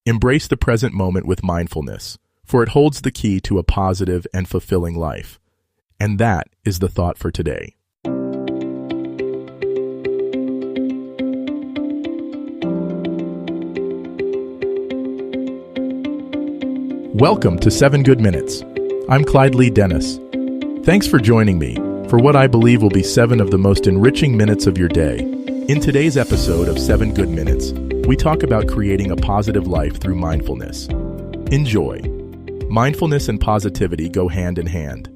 Embrace the present moment with mindfulness, for it holds the key to a positive and fulfilling life. And that is the thought for today. Welcome to 7 Good Minutes. I'm Clyde Lee Dennis. Thanks for joining me for what I believe will be 7 of the most enriching minutes of your day. In today's episode of 7 Good Minutes, we talk about creating a positive life through mindfulness. Enjoy. Mindfulness and positivity go hand in hand.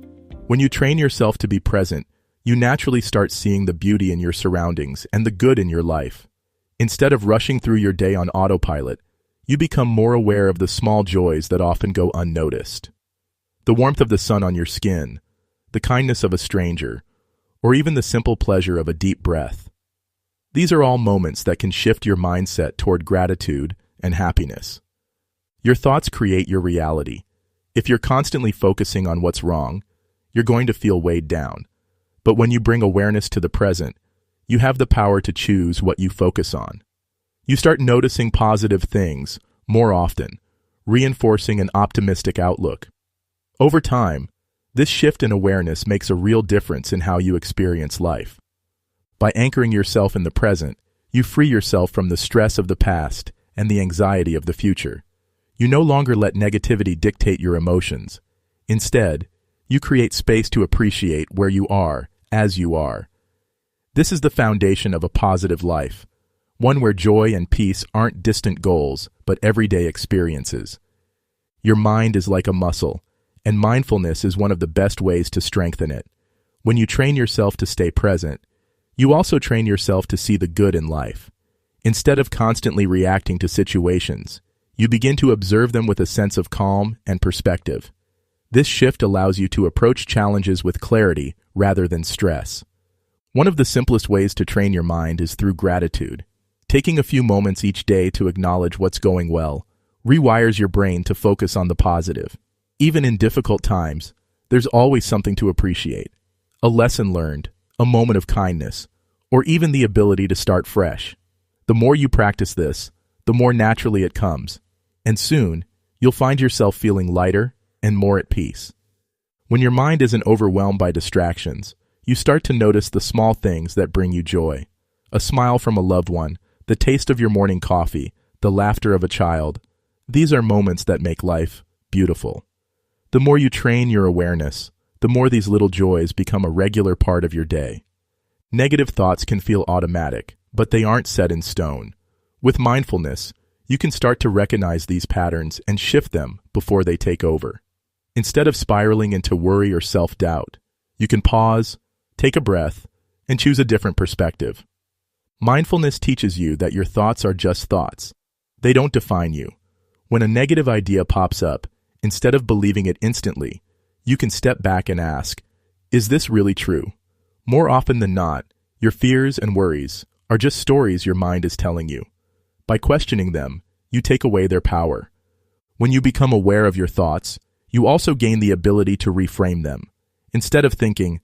When you train yourself to be present, you naturally start seeing the beauty in your surroundings and the good in your life. Instead of rushing through your day on autopilot, you become more aware of the small joys that often go unnoticed. The warmth of the sun on your skin, the kindness of a stranger, or even the simple pleasure of a deep breath. These are all moments that can shift your mindset toward gratitude and happiness. Your thoughts create your reality. If you're constantly focusing on what's wrong, you're going to feel weighed down. But when you bring awareness to the present, you have the power to choose what you focus on. You start noticing positive things more often, reinforcing an optimistic outlook. Over time, this shift in awareness makes a real difference in how you experience life. By anchoring yourself in the present, you free yourself from the stress of the past and the anxiety of the future. You no longer let negativity dictate your emotions. Instead, you create space to appreciate where you are, as you are. This is the foundation of a positive life. One where joy and peace aren't distant goals, but everyday experiences. Your mind is like a muscle, and mindfulness is one of the best ways to strengthen it. When you train yourself to stay present, you also train yourself to see the good in life. Instead of constantly reacting to situations, you begin to observe them with a sense of calm and perspective. This shift allows you to approach challenges with clarity rather than stress. One of the simplest ways to train your mind is through gratitude. Taking a few moments each day to acknowledge what's going well rewires your brain to focus on the positive. Even in difficult times, there's always something to appreciate. A lesson learned, a moment of kindness, or even the ability to start fresh. The more you practice this, the more naturally it comes, and soon you'll find yourself feeling lighter and more at peace. When your mind isn't overwhelmed by distractions, you start to notice the small things that bring you joy. A smile from a loved one, the taste of your morning coffee, the laughter of a child. These are moments that make life beautiful. The more you train your awareness, the more these little joys become a regular part of your day. Negative thoughts can feel automatic, but they aren't set in stone. With mindfulness, you can start to recognize these patterns and shift them before they take over. Instead of spiraling into worry or self-doubt, you can pause, take a breath, and choose a different perspective. Mindfulness teaches you that your thoughts are just thoughts. They don't define you. When a negative idea pops up, instead of believing it instantly, you can step back and ask, is this really true? More often than not, your fears and worries are just stories your mind is telling you. By questioning them, you take away their power. When you become aware of your thoughts, you also gain the ability to reframe them. Instead of thinking,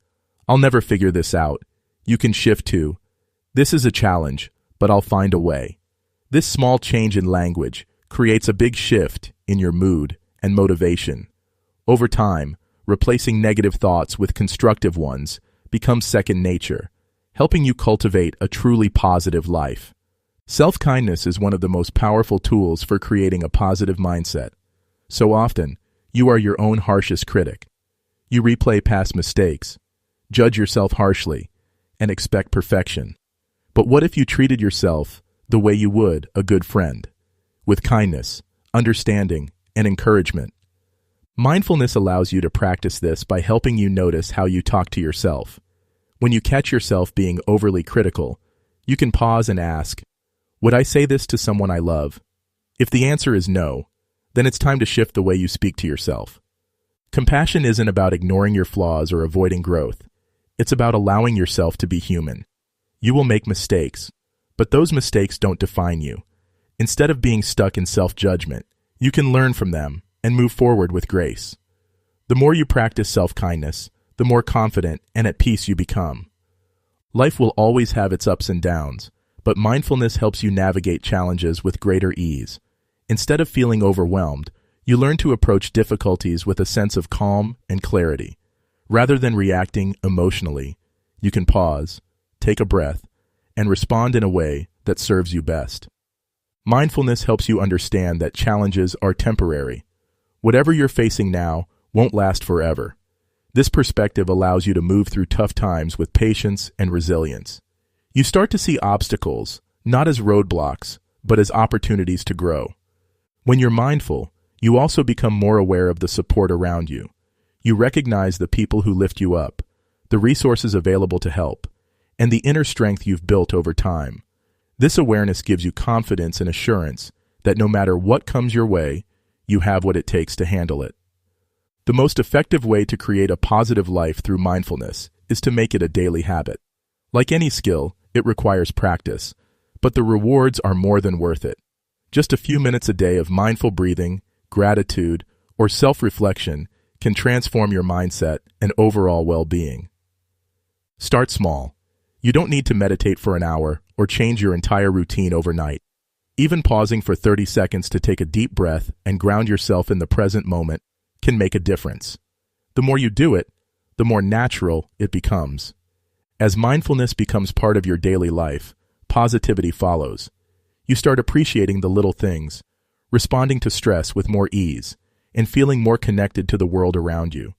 I'll never figure this out, you can shift to, this is a challenge, but I'll find a way. This small change in language creates a big shift in your mood and motivation. Over time, replacing negative thoughts with constructive ones becomes second nature, helping you cultivate a truly positive life. Self-kindness is one of the most powerful tools for creating a positive mindset. So often, you are your own harshest critic. You replay past mistakes, judge yourself harshly, and expect perfection. But what if you treated yourself the way you would a good friend, with kindness, understanding, and encouragement? Mindfulness allows you to practice this by helping you notice how you talk to yourself. When you catch yourself being overly critical, you can pause and ask, would I say this to someone I love? If the answer is no, then it's time to shift the way you speak to yourself. Compassion isn't about ignoring your flaws or avoiding growth. It's about allowing yourself to be human. You will make mistakes, but those mistakes don't define you. Instead of being stuck in self-judgment, you can learn from them and move forward with grace. The more you practice self-kindness, the more confident and at peace you become. Life will always have its ups and downs, but mindfulness helps you navigate challenges with greater ease. Instead of feeling overwhelmed, you learn to approach difficulties with a sense of calm and clarity. Rather than reacting emotionally, you can pause, take a breath, and respond in a way that serves you best. Mindfulness helps you understand that challenges are temporary. Whatever you're facing now won't last forever. This perspective allows you to move through tough times with patience and resilience. You start to see obstacles not as roadblocks, but as opportunities to grow. When you're mindful, you also become more aware of the support around you. You recognize the people who lift you up, the resources available to help, and the inner strength you've built over time. This awareness gives you confidence and assurance that no matter what comes your way, you have what it takes to handle it. The most effective way to create a positive life through mindfulness is to make it a daily habit. Like any skill, it requires practice, but the rewards are more than worth it. Just a few minutes a day of mindful breathing, gratitude, or self-reflection can transform your mindset and overall well-being. Start small. You don't need to meditate for an hour or change your entire routine overnight. Even pausing for 30 seconds to take a deep breath and ground yourself in the present moment can make a difference. The more you do it, the more natural it becomes. As mindfulness becomes part of your daily life, positivity follows. You start appreciating the little things, responding to stress with more ease, and feeling more connected to the world around you.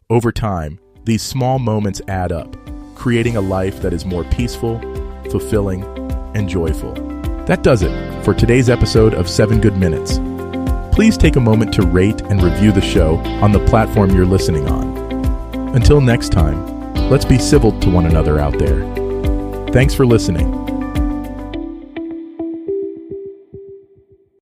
Over time, these small moments add up, creating a life that is more peaceful, fulfilling, and joyful. That does it for today's episode of 7 Good Minutes. Please take a moment to rate and review the show on the platform you're listening on. Until next time, let's be civil to one another out there. Thanks for listening.